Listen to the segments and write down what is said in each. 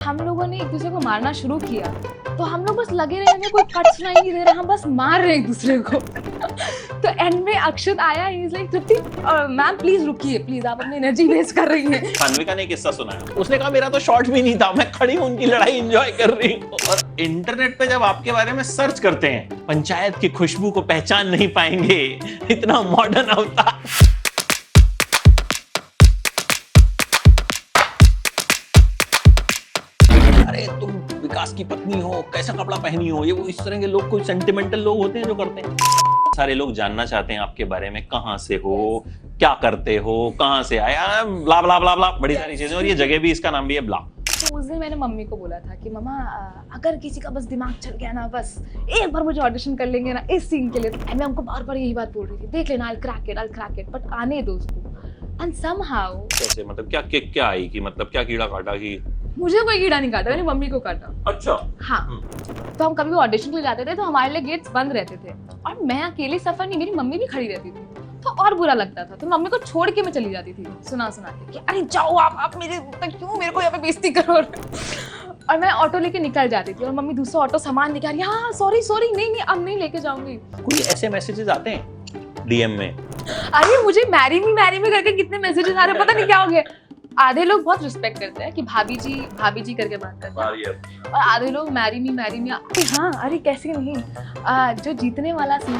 हम लोगों ने एक दूसरे को मारना शुरू किया तो हम लोग बस लगे रहे, हमें कोई कट सुनाई नहीं दे रहा, हम बस मार रहे हैं एक दूसरे को। तो एंड में अक्षत आया, he is like Tripti ma'am please रुकिए, प्लीज आप अपनी एनर्जी वेस्ट कर रही हैं। खानविका ने किस्सा सुनाया, उसने कहा मेरा तो शॉर्ट भी नहीं था, मैं खड़ी हूं उनकी लड़ाई एंजॉय कर रही हूं। और इंटरनेट पे जब आपके बारे में सर्च करते हैं, पंचायत की खुशबू को पहचान नहीं पाएंगे, इतना मॉडर्न अवतार। अरे तुम विकास की पत्नी हो, कैसा कपड़ा पहनी हो, ये वो इस तरह के लोग, कोई सेंटिमेंटल लोग होते हैं जो करते हैं। सारे लोग जानना चाहते हैं आपके बारे में, कहां से हो, क्या करते हो, कहां से आया, ब्ला ब्ला ब्ला ब्ला, बड़ी सारी चीजें। और ये जगह भी, इसका नाम भी है ब्ला। तो उस दिन मैंने मम्मी को बोला था कि मम्मा अगर किसी का बस दिमाग चल गया ना, बस एक बार मुझे ऑडिशन कर लेंगे ना इस सीन के लिए। मैं हमको बार बार यही बात बोल रही थी, देख लेना, I'll crack it, बट आने दो उसको। एंड somehow कैसे, मतलब क्या आई कि, मतलब क्या कीड़ा काटा कि? मुझे कोई कीड़ा नहीं काटा, मैंने मम्मी को काटा। अच्छा। हाँ। तो हम कभी ऑडिशन के लिए जाते थे तो हमारे लिए गेट्स बंद रहते थे और मैं अकेले सफर नहीं, मेरी मम्मी भी खड़ी रहती थी, तो और बुरा लगता था। तो मम्मी को छोड़ के मैं चली जाती थी सुना के कि अरे जाओ आप मेरे क्यों मेरे को यहाँ पे बेइज्जती करो। और मैं ऑटो लेके निकल जाती थी और मम्मी दूसरा ऑटो सामान लेके आ रही, हाँ सॉरी नहीं अब नहीं लेके जाऊंगी। कोई ऐसे मैसेजेस आते हैं डीएम में? अरे मुझे मैरी मी करके कितने मैसेजेस आ रहे, पता नहीं क्या हो गया। आधे लोग बहुत रिस्पेक्ट करते हैं कि भाभी जी करके बात करते हैं, और आधे लोग मैरी मी। हाँ अरे कैसे नहीं, जो जीतने वाला सीन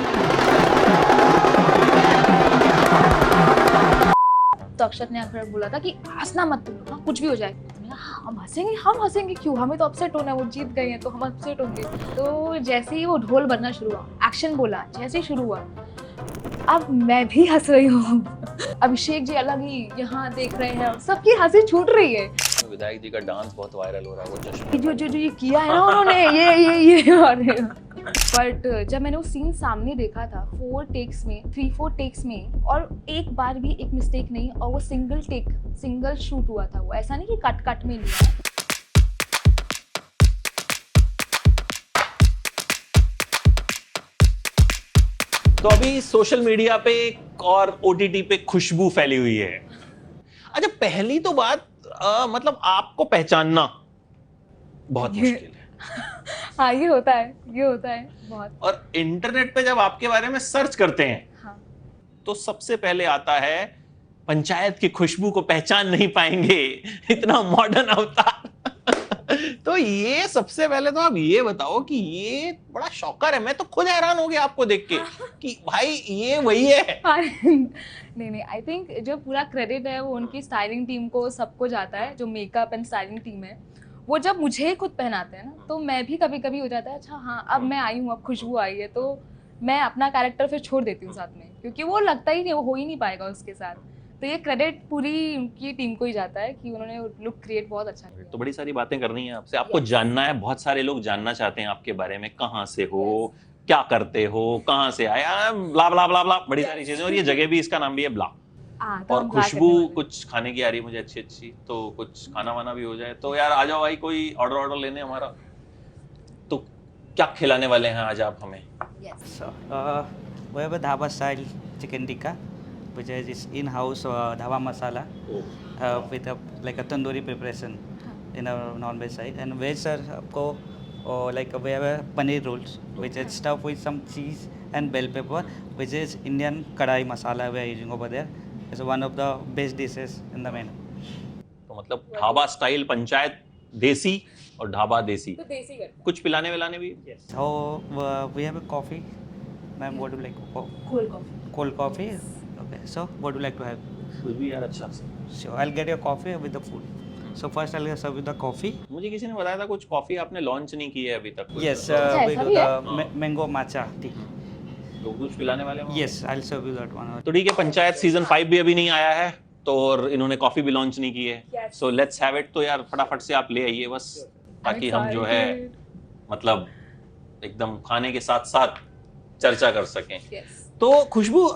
तो अक्षत ने आकर बोला था कि हंसना मत तुम, हाँ कुछ भी हो जाए। हम हंसेंगे क्यों, हमें तो अपसेट होना है, वो जीत गए हैं तो हम अपसेट होंगे। तो जैसे ही वो ढोल बजना शुरू हुआ, एक्शन बोला, जैसे ही शुरू हुआ, अब मैं भी हंस रही हूँ। अभिषेक जी अलग ही यहाँ देख रहे हैं, सबकी हंसी छूट रही है। विधायक जी का डांस बहुत वायरल हो रहा है, वो चश्मे जो ये किया है ना उन्होंने, ये और बट जब मैंने वो सीन सामने देखा था 3-4 टेक्स में, और एक बार भी एक मिस्टेक नहीं, और वो सिंगल शूट हुआ था, वो ऐसा नहीं कि कट में लिया है। तो अभी सोशल मीडिया पे और ओटीटी पे खुशबू फैली हुई है। अच्छा, पहली तो बात मतलब आपको पहचानना बहुत मुश्किल है। हाँ ये होता है बहुत। और इंटरनेट पे जब आपके बारे में सर्च करते हैं, हाँ। तो सबसे पहले आता है पंचायत की खुशबू को पहचान नहीं पाएंगे, इतना मॉडर्न अवतार। तो ये सबसे पहले तो आप ये बताओ कि ये बड़ा शॉकर है। मैं तो खुद हैरान हो गया आपको देख के कि भाई ये वही है। नहीं आई थिंक जो पूरा क्रेडिट है वो उनकी स्टाइलिंग टीम को, सबको जाता है, जो मेकअप एंड स्टाइलिंग टीम है। वो जब मुझे खुद पहनाते हैं ना, तो मैं भी कभी हो जाता है, अच्छा हाँ अब मैं आई हूँ, अब खुशबू आई है, तो मैं अपना कैरेक्टर फिर छोड़ देती हूँ साथ में, क्योंकि वो लगता ही नहीं, वो हो ही नहीं पाएगा उसके साथ। तो ये क्रेडिट पूरी उनकी टीम को ही जाता है कि उन्होंने लुक क्रिएट बहुत अच्छा किया। तो बड़ी सारी बातें करनी है आपसे, आपको जानना है, बहुत सारे लोग जानना चाहते हैं आपके बारे में, कहाँ से हो, क्या करते हो, कहाँ से आया, ब्ला ब्ला ब्ला ब्ला, बड़ी सारी चीजें। और ये जगह भी, इसका नाम भी है ब्ला। तो और खुशबू कुछ खाने की आ रही है मुझे अच्छी, तो कुछ खाना वाना भी हो जाए तो यार आ जाओ भाई, कोई ऑर्डर लेने हमारा। तो क्या खिलाने वाले हैं आज आप हमें? We have a dhaba style chicken tikka, which is in-house dhaba masala with like a tandoori preparation in a non-veg side. And veg sir, आपको like we have a paneer rolls, which is stuffed with some cheese and bell pepper, which is Indian kadai masala we are using over there. It's one of the best dishes in the menu. तो मतलब dhaba style panchayat देसी और ढाबा देसी, तो देसी कर कुछ पिलाने विलाने भी? So we have a coffee. Ma'am, what do you like? Cold coffee. Okay. So what do you like to have? कुछ भी यार अच्छा। Sure, I'll get your coffee with the food. So first I'll serve with the coffee. मुझे किसी ने बताया था कुछ कॉफी आपने लॉन्च नहीं की है अभी तक। Yes, अच्छा, we ऐसा do भी the mango matcha tea. तो कुछ पिलाने वाले हैं? Yes, I'll serve you that one. तो ठीक है, पंचायत सीजन 5 भी अभी नहीं आया है, तो और इन्होंने कॉफी भी लॉन्च नहीं की है। So let's have it. तो यार फटाफट से आप ले आइए बस, ताकि हम जो है मतलब एकदम खाने के साथ साथ चर्चा कर सकें। तो खुशबू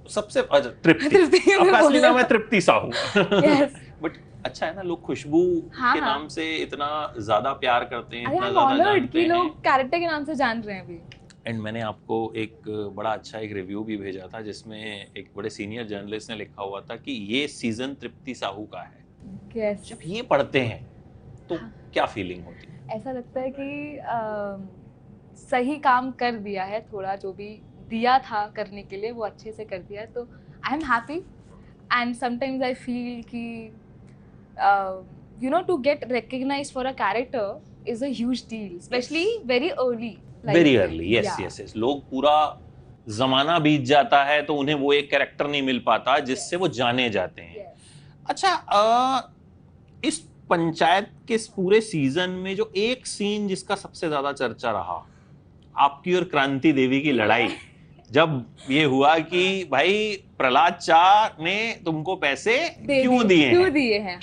सबसे तृप्ति, आपका असली नाम है तृप्ति साहू। बट अच्छा है ना, लोग खुशबू के नाम से इतना ज्यादा प्यार करते हैं, इतना ज्यादा जानते हैं, लोग कैरेक्टर के नाम से जान रहे हैं अभी। एंड मैंने आपको एक बड़ा अच्छा एक रिव्यू भी भेजा था, जिसमें एक बड़े सीनियर जर्नलिस्ट ने लिखा हुआ था कि ये सीजन तृप्ति साहू का है। Yes. जब ये पढ़ते हैं तो क्या फीलिंग होती है? ऐसा लगता है कि सही काम कर दिया है, थोड़ा जो भी दिया था करने के लिए वो अच्छे से कर दिया है, तो I am happy. And sometimes I feel कि to get recognized for a character is a huge deal, especially very early. Very early. Yes. लोग पूरा जमाना बीत जाता है तो उन्हें वो एक कैरेक्टर नहीं मिल पाता जिससे वो जाने जाते हैं. अच्छा, इस पंचायत के इस पूरे सीजन में जो एक सीन जिसका सबसे ज्यादा चर्चा रहा, आपकी और क्रांति देवी की लड़ाई, जब ये हुआ कि भाई प्रहलाद चा ने तुमको पैसे क्यों दिए हैं,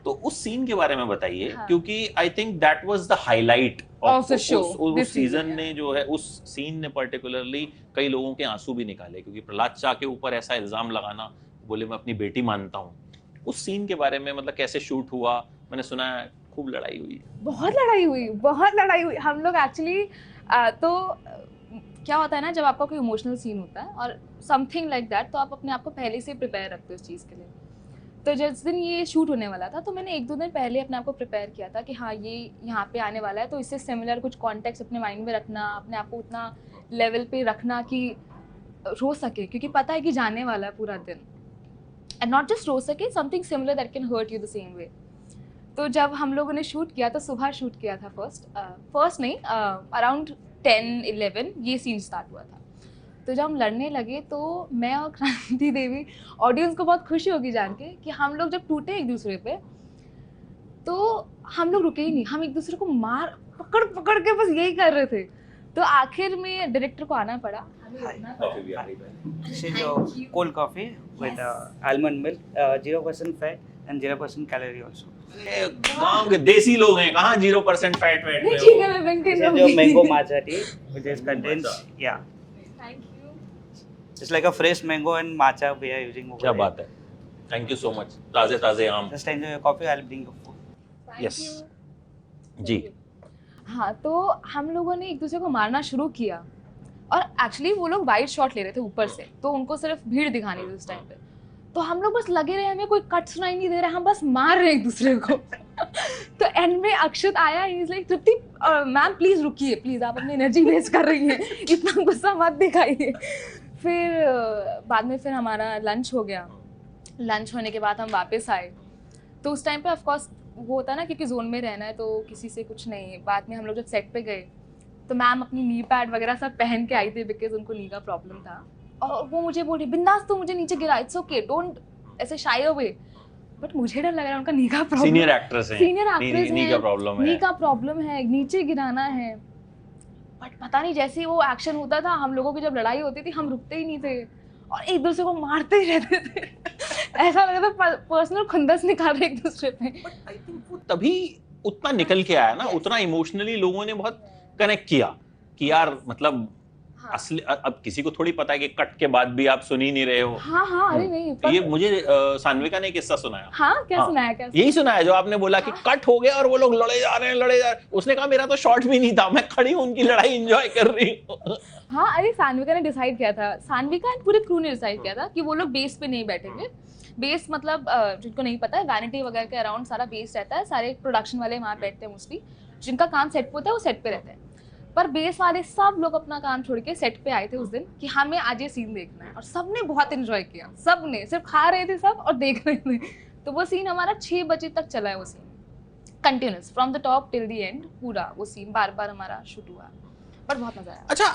तो उस सीन के बारे में बताइए. हाँ. क्योंकि I think that was the highlight of the show. उस सीजन ने जो है, उस सीन ने पर्टिकुलरली कई लोगों के आंसू भी निकाले, क्योंकि प्रहलाद चा के ऊपर ऐसा इल्जाम लगाना, बोले मैं अपनी बेटी मानता हूँ. उस सीन के बारे में मतलब कैसे शूट हुआ? मैंने सुना है खूब लड़ाई हुई. बहुत लड़ाई हुई. हम लोग एक्चुअली तो क्या होता है ना, जब आपका कोई इमोशनल सीन होता है और समथिंग लाइक दैट, तो आप अपने आप को पहले से प्रिपेयर रखते हो उस चीज़ के लिए. तो जिस दिन ये शूट होने वाला था, तो मैंने 1-2 दिन पहले अपने आप को प्रिपेयर किया था कि हाँ ये यहाँ पे आने वाला है, तो इससे सिमिलर कुछ कॉन्टेक्स्ट अपने माइंड में रखना, अपने आप को उतना लेवल पे रखना कि रो सके, क्योंकि पता है कि जाने वाला है पूरा दिन. एंड नॉट जस्ट रो सके, something similar that can hurt you the same way. तो जब हम लोगों ने शूट किया, तो सुबह शूट किया था फर्स्ट नहीं, अराउंड 10-11 ये सीन स्टार्ट हुआ था. तो जब हम लड़ने लगे, तो मैं और क्रांति देवी, ऑडियंस को बहुत खुशी होगी जान के कि हम लोग जब टूटे एक दूसरे पे, तो हम लोग रुके ही नहीं, हम एक दूसरे को मार पकड़ के बस यही कर रहे थे. तो आखिर में डायरेक्टर को आना पड़ा. Cold coffee with almond milk, 0% fat and 0% calorie also. गांव के देसी लोग हैं, कहाँ 0% फैट में. ठीक है, मैं मेंटेन करूंगी. जो mango matcha tea which is contains, yeah, thank you. it's like a fresh mango and matcha we are using over. क्या बात है. Thank you so much. ताजे आम. Just enjoy your coffee, I'll bring you food. Yes. जी. हाँ, तो हम लोगों ने एक दूसरे को मारना शुरू किया, और एक्चुअली वो लोग वाइड शॉट ले रहे थे ऊपर से, तो उनको सिर्फ भीड़ दिखानी थी उस टाइम पे. तो हम लोग बस लगे रहे, हमें कोई कट सुनाई नहीं दे रहा, हम बस मार रहे हैं एक दूसरे को. तो एंड में अक्षत आया, he is like Tripti ma'am please रुकिए, प्लीज आप अपनी एनर्जी वेस्ट कर रही हैं, इतना गुस्सा मत दिखाइए. फिर बाद में फिर हमारा लंच हो गया. लंच होने के बाद हम वापस आए, तो उस टाइम पे ऑफ कोर्स वो होता है ना, क्योंकि जोन में रहना है तो किसी से कुछ नहीं. बाद में हम लोग जब सेट पे गए, तो मैम अपनी नी पैड वगैरह सब पहन के आई थी, बिकॉज उनको नी का प्रॉब्लम था. और वो मुझे बोल रही, बिंदास तो मुझे नीचे गिरा, इट्स ओके, डोंट ऐसे शाई अवे. बट मुझे डर लग रहा है, उनका नी का प्रॉब्लम, सीनियर एक्ट्रेस है, नी का प्रॉब्लम है, नीचे गिराना है. बट पता नहीं, जैसे ही वो एक्शन होता था, हम लोगों की जब लड़ाई होती थी, हम रुकते ही नहीं थे और एक दूसरे को मारते ही रहते थे. ऐसा लगा था पर्सनल खुंदस निकाल रहे एक दूसरे पे. बट आई थिंक वो तभी उतना निकल के आया ना, उतना इमोशनली लोगों ने बहुत कनेक्ट किया कि यार मतलब असली, अब किसी को थोड़ी पता है कि कट के बाद भी आप सुन ही नहीं रहे हो. हाँ, अरे नहीं. तो ये मुझे सान्विका ने किस्सा सुनाया. हाँ, क्या सुनाया? यही सुनाया जो आपने बोला कि कट हो गया और वो लोग लड़े जा रहे हैं. उसने कहा मेरा तो शॉट भी नहीं था, मैं खड़ी हूँ उनकी लड़ाई एंजॉय कर रही हूँ. हाँ, अरे सान्विका ने डिसाइड किया था, सान्विका एंड पूरे क्रू ने डिसाइड किया था कि वो लोग बेस पे नहीं बैठेंगे. बेस मतलब जिनको नहीं पता है, वैनिटी वगैरह के अराउंड सारा बेस रहता है, सारे प्रोडक्शन वाले वहाँ बैठते हैं मोस्टली. जिनका काम सेट पे होता है वो सेट पे रहते हैं. पर बेस वाले सब लोग अपना काम छोड़ के सेट पे आए थे उस दिन कि हमें आज ये सीन देखना है, और सबने बहुत एंजॉय किया. सबने सिर्फ खा रहे थे सब और देख रहे थे. तो वो सीन हमारा 6 बजे तक चला है, वो scene continues from the top till the end. पूरा वो सीन बार हमारा शूट हुआ, पर बहुत मजा आया. अच्छा,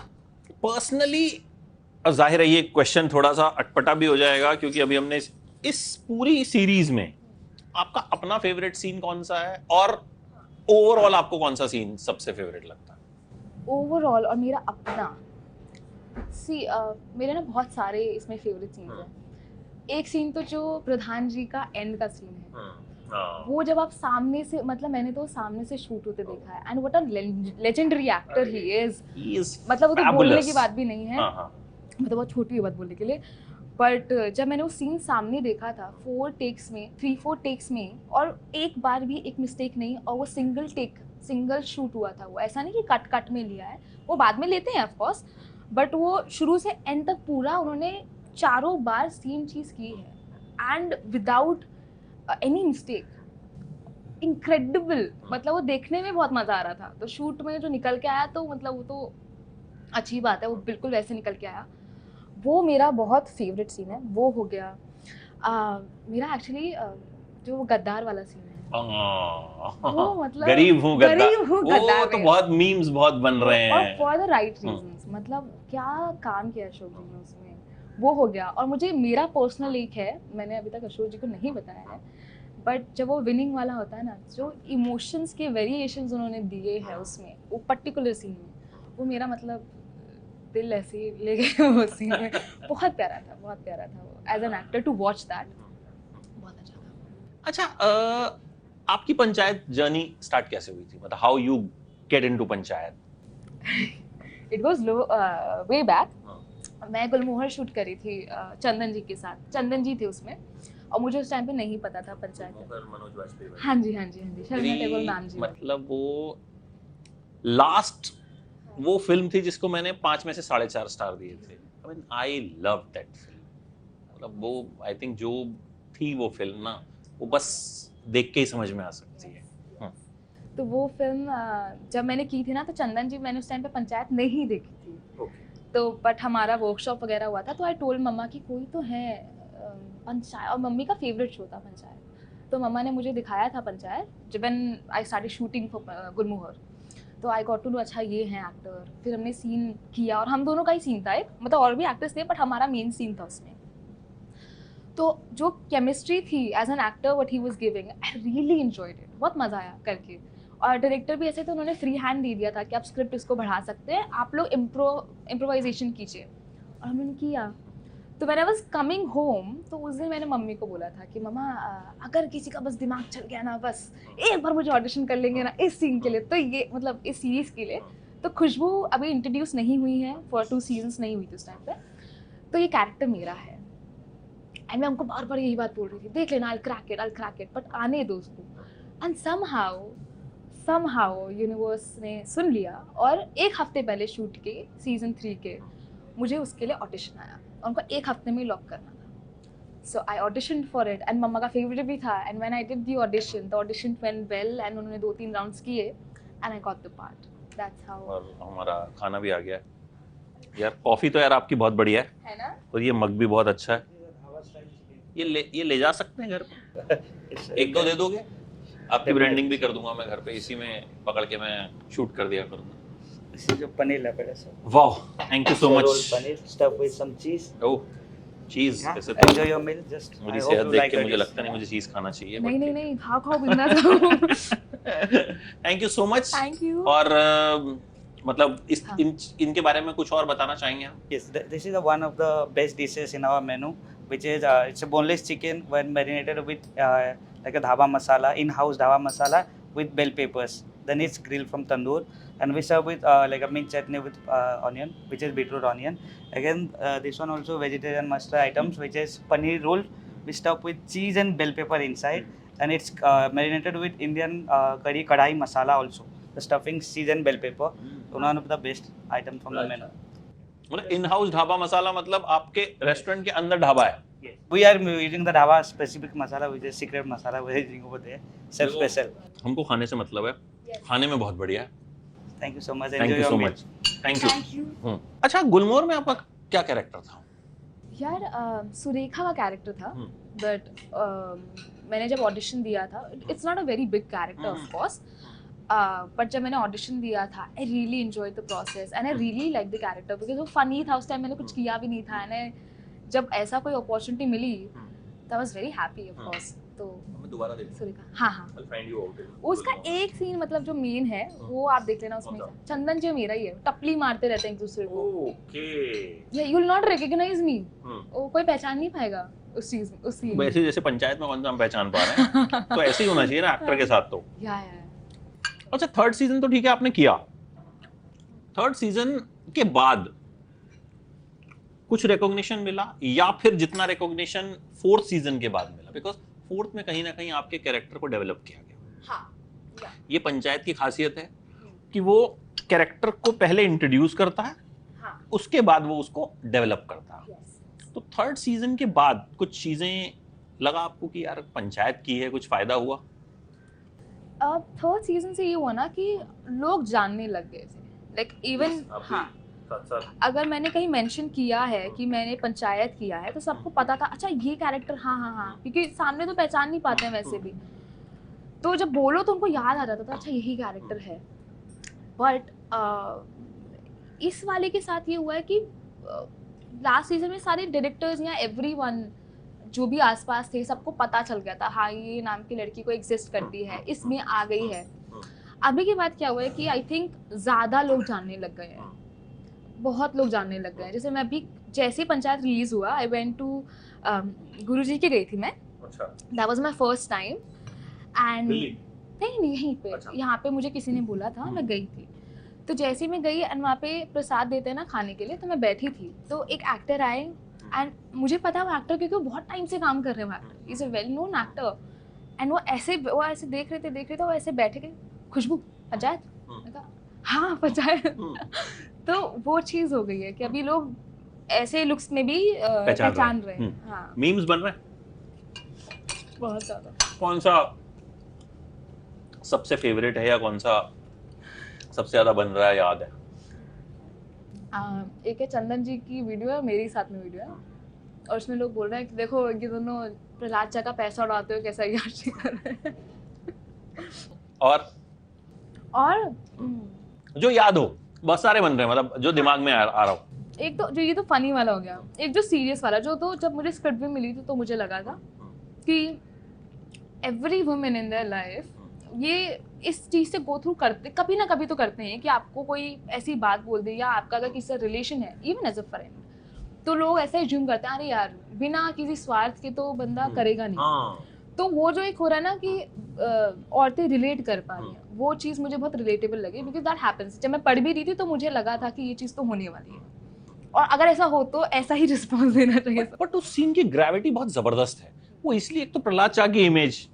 पर्सनली जाहिर है ये क्वेश्चन थोड़ा सा अटपटा भी हो जाएगा, क्योंकि अभी हमने इस पूरी सीरीज में आपका अपना फेवरेट सीन कौन सा है, और ओवरऑल आपको कौन सा सीन सबसे फेवरेट लगता है? ओवरऑल और मेरा अपना मेरे ना बहुत सारे इसमें फेवरेट सीन्स हैं. एक सीन तो जो प्रधान जी का एंड का सीन है, वो जब आप सामने से, मतलब मैंने तो सामने से शूट होते देखा है, and what a legendary actor he is. मतलब वो तो बोलने की बात भी नहीं है, मतलब बहुत छोटी है बात बोलने के लिए. बट जब मैंने वो सीन सामने देखा था 3-4 टेक्स में, और एक बार भी एक मिस्टेक नहीं, और वो सिंगल शूट हुआ था. वो ऐसा नहीं कि कट में लिया है, वो बाद में लेते हैं ऑफ कोर्स, बट वो शुरू से एंड तक पूरा उन्होंने 4 बार सेम चीज़ की है, and without any mistake. Incredible, मतलब वो देखने में बहुत मजा आ रहा था। तो शूट में जो निकल के आया तो मतलब वो तो अच्छी बात है, वो बिल्कुल वैसे निकल के आया। वो मेरा बहुत फेवरेट सीन है, वो हो गया। मेरा एक्चुअली जो गद्दार वाला सीन है, वो मतलब गरीब हूँ गद्दार, गद्दार वो तो बहुत मीम्स बहुत बन रहे और हैं। फॉर द राइट रीजंस, मतलब क्या काम किया अशोक जी ने उसमें, वो हो गया। और मुझे मेरा पर्सनल एक है, मैंने अभी तक अशोक जी को नहीं बताया है, बट जब वो विनिंग वाला होता है ना, जो इमोशंस के वेरिएशंस उन्होंने दिए हैं उसमें, वो पर्टिकुलर सीन में, वो मेरा मतलब दिल ऐसे ही ले गए वो सीन में। बहुत प्यारा था, बहुत प्यारा था वो, as an actor to watch that, बहुत अच्छा था। अच्छा, आपकी पंचायत जर्नी स्टार्ट कैसे हुई थी, मतलब how you get into panchayat? It was way back. मैं गुलमोहर शूट करी थी चंदन जी के साथ, चंदन जी थे उसमें, और मुझे उस टाइम पे नहीं पता था पंचायत। मनोज वाजपेयी। हाँ जी, हाँ जी, हाँ जी, शर्मा टेगोर मैम जी। मतलब वो लास्ट वो फिल्म थी जिसको मैंने 5 में से 4.5 स्टार दिए थे। I mean I love that film. मतलब वो आई थिंक जो थी वो फिल्म ना, वो बस देख के ही समझ में आ सकती है। तो वो फिल्म जब मैंने की थी ना, तो चंदन जी, मैंने उस टाइम पे पंचायत नहीं देखी थी। तो बट हमारा वर्कशॉप वगैरह हुआ था, तो आई टोल्ड मम्मा कि कोई तो है पंचायत, और मम्मी का फेवरेट शो था पंचायत। तो मम्मा ने मुझे दिखाया था पंचायत, जब आई स्टार्टेड शूटिंग फॉर गुलमोहर। तो आई गॉट टू नो अच्छा ये हैं एक्टर। फिर हमने सीन किया, और हम दोनों का ही सीन था एक, मतलब और भी एक्टर्स थे बट हमारा मेन सीन था उसमें। तो जो केमिस्ट्री थी as an actor what he was giving, I really enjoyed it, बहुत मजा आया करके। और डायरेक्टर भी ऐसे थे, उन्होंने फ्री हैंड दे दिया था कि आप स्क्रिप्ट इसको बढ़ा सकते हैं, आप लोग इम्प्रोवाइजेशन कीजिए, और हमने किया। तो when I was coming home, तो उस दिन मैंने मम्मी को बोला था कि मम्मा अगर किसी का बस दिमाग चल गया ना, बस एक बार मुझे ऑडिशन कर लेंगे ना इस सीन के लिए, तो ये मतलब इस सीरीज के लिए, तो खुशबू अभी इंट्रोड्यूस नहीं हुई है, फॉर 2 सीजन्स नहीं हुई थी उस टाइम पे, तो ये कैरेक्टर मेरा है। एंड मैं उनको बार बार यही बात बोल रही थी, देख लेना, I'll crack it, बट आने दो उसको। एंड somehow यूनिवर्स ने सुन लिया, और एक हफ्ते पहले शूट के सीजन 3 के मुझे उसके लिए ऑडिशन आया, और उनको एक हफ्ते में लॉक करना था। So I audition for it, and mumma का फेवरेट भी था। And when I did the audition went well, and उन्होंने 2-3 राउंड्स किए, and I got the part. That's how. और हमारा खाना भी आ गया यार। कॉफी तो यार आपकी बहुत बढ़िया है ना, और ये मग भी बहुत अच्छा है। ये ले जा सकते हैं घर पे? 1-2 दे दोगे? आपकी ब्रांडिंग भी कर दूंगा मैं घर पे, इसी में पकड़ के मैं शूट कर दिया करूंगा। This is your paneer lapeda, sir. वाह, thank you so much. Rolled paneer stuffed with some cheese. ओह, चीज। Yeah, वैसे तो enjoy your meal. Just मेरी I hope सेहत you देख like के it. मुझे लगता नहीं मुझे चीज खाना चाहिए। नहीं, खाओ बिंदा जाओ। Thank you so much. Thank you. और मतलब इनके बारे में कुछ और बताना चाहेंगे आप? Yes, this is one of the best dishes in our menu, which is it's a boneless chicken when marinated with like a dhaba masala, in-house dhaba masala with bell peppers. Then it's grilled from tandoor, and we serve with like a mint chutney with onion, which is beetroot onion. Again, this one also vegetarian must items, which is paneer roll. We stuff with cheese and bell pepper inside, and it's marinated with Indian curry kadai masala also. The stuffing, cheese and bell pepper. One of the best item from the menu. मतलब in house dhaba मसाला, मतलब आपके restaurant के अंदर ढाबा है? Yes. We are using the dhaba specific masala, which is secret masala. We are using over there, self special. हमको खाने से मतलब है, खाने में बहुत बढ़िया है। Thank you so much. Thank Enjoy you your so meal. Much. Thank you. Thank you. अच्छा, गुलमोहर में आपका क्या कैरेक्टर था? यार सुरेखा का कैरेक्टर था, बट मैंने जब ऑडिशन दिया था, it's not a very big character of course, but जब मैंने ऑडिशन दिया था, आई really enjoyed the process and I really like the character, because वो फनी था। उस टाइम मैंने कुछ किया भी नहीं था, एंड जब ऐसा कोई अपॉर्चुनिटी मिली तो I was very happy of course. तो मैं दोबारा देख सुरेखा, हाँ, I'll find you out. उसका एक सीन मतलब जो मेन है वो आप देख लेना, उसमें चंदन जी मेरा ही है, टपली मारते रहते हैं एक दूसरे को। Okay. You will not recognise me, वो कोई पहचान नहीं पाएगा उस चीज, उस सीन। वैसे जैसे पंचायत में कौन सा हम पहचान पा रहे हैं, तो ऐसे ही होना चाहिए ना एक्टर के साथ तो। या अच्छा, 3rd सीजन तो ठीक है आपने किया, 3rd सीजन के बाद कुछ रिकॉग्निशन मिला, या फिर जितना रिकॉग्निशन 4th सीजन के बाद मिला? बिकॉज 4th में कहीं ना कहीं आपके कैरेक्टर को डेवलप किया गया। हाँ, ये पंचायत की खासियत है कि वो कैरेक्टर को पहले इंट्रोड्यूस करता है, हाँ, उसके बाद वो उसको डेवलप करता है। तो 3rd सीजन के बाद कुछ चीजें लगा आपको कि यार पंचायत की है, कुछ फायदा हुआ? अब थर्ड सीजन से ये हुआ ना कि लोग जानने लग गए थे, लाइक इवन हाँ, अगर मैंने कहीं मेंशन किया है कि मैंने पंचायत किया है तो सबको पता था, अच्छा ये कैरेक्टर, हाँ हाँ हाँ, क्योंकि सामने तो पहचान नहीं पाते हैं वैसे भी, तो जब बोलो तो उनको याद आ जाता था अच्छा यही कैरेक्टर है। बट इस वाले के साथ ये हुआ है कि लास्ट सीजन में सारे डायरेक्टर्स या एवरीवन जो भी आसपास थे सबको पता चल गया था, हाँ ये नाम की लड़की को एग्जिस्ट करती है, इसमें आ गई है। अभी की बात क्या हुआ है कि आई थिंक ज़्यादा लोग जानने लग गए हैं, बहुत लोग जानने लग गए हैं। जैसे मैं अभी जैसे पंचायत रिलीज हुआ, आई वेंट टू गुरुजी के गई थी मैं, that was my first time and नहीं यहीं पे, यहाँ पे मुझे किसी ने बोला था, मैं गई थी। तो जैसे मैं गई एंड वहाँ पे प्रसाद देते हैं ना खाने के लिए, तो मैं बैठी थी, तो एक एक्टर आए एंड मुझे पता वो एक्टर, क्योंकि वो बहुत टाइम से काम कर रहे हैं, वो actor is a well known actor, and वो ऐसे देख रहे थे, वो ऐसे बैठे गए, खुशबू पंचायत, मैंने कहा हाँ पंचायत। तो वो चीज़ हो गई है कि अभी लोग ऐसे लुक्स में भी पहचान रहे हैं। हाँ, मीम्स बन रहे हैं बहुत ज़्यादा। कौन सा सबसे फेवरेट है या कौन सा सबसे ज्यादा बन रहा है, याद है? एक है चंदन जी की वीडियो है, मेरे साथ में वीडियो है, और उसमें लोग बोल रहे हैं कि देखो ये दोनों प्रहलाद चा का पैसा उड़ाते हुए कैसा यार कर रहे हैं। और जो याद हो, बहुत सारे बन रहे हैं, मतलब जो दिमाग में आ रहा हो। एक तो जो ये तो फनी वाला हो गया, एक जो सीरियस वाला, जो तो जब मुझे स्क्रिप्ट भी मिली थी तो मुझे लगा था कि every women in their life ये इस चीज़ से गो थ्रू करते, कभी ना कभी तो करते हैं कि आपको कोई ऐसी बात बोल दे, या आपका अगर किसी से रिलेशन है इवन एज अ फ्रेंड, तो लोग ऐसे ज्यूम करते हैं अरे यार बिना किसी स्वार्थ के तो बंदा करेगा नहीं। तो वो जो एक हो रहा है ना कि औरतें रिलेट कर पा रही हैं, वो चीज़ मुझे बहुत रिलेटेबल लगी, बिकॉज दैट हैपेंस। जब मैं पढ़ भी रही थी तो मुझे लगा था कि ये चीज़ तो होने वाली है, और अगर ऐसा हो तो ऐसा ही रिस्पॉन्स देना चाहिए। बट उस सीन की ग्रेविटी बहुत जबरदस्त है, वो इसलिए, एक तो प्रहलाद चा की इमेज,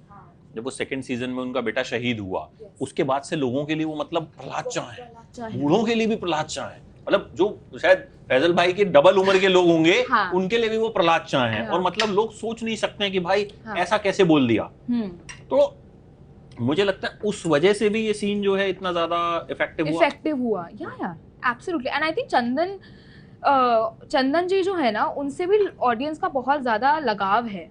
जब वो सेकंड सीजन में उनका बेटा शहीद हुआ, उसके बाद से लोगों के लिए वो मतलब प्रहलाद चा है, बूढ़ों के लिए भी प्रहलाद चा है, मतलब जो शायद फैजल भाई की डबल उम्र के लोग होंगे, हाँ, उनके लिए भी वो प्रहलाद चा है, हाँ, और मतलब लोग सोच नहीं सकते हैं कि भाई हाँ, ऐसा कैसे बोल दिया। तो मुझे लगता है उस वजह से भी ये सीन जो है इतना ज्यादा इफेक्टिव हुआ। या एब्सोल्युटली, एंड आई थिंक चंदन जी जो है ना, उनसे भी ऑडियंस का बहुत ज्यादा लगाव है,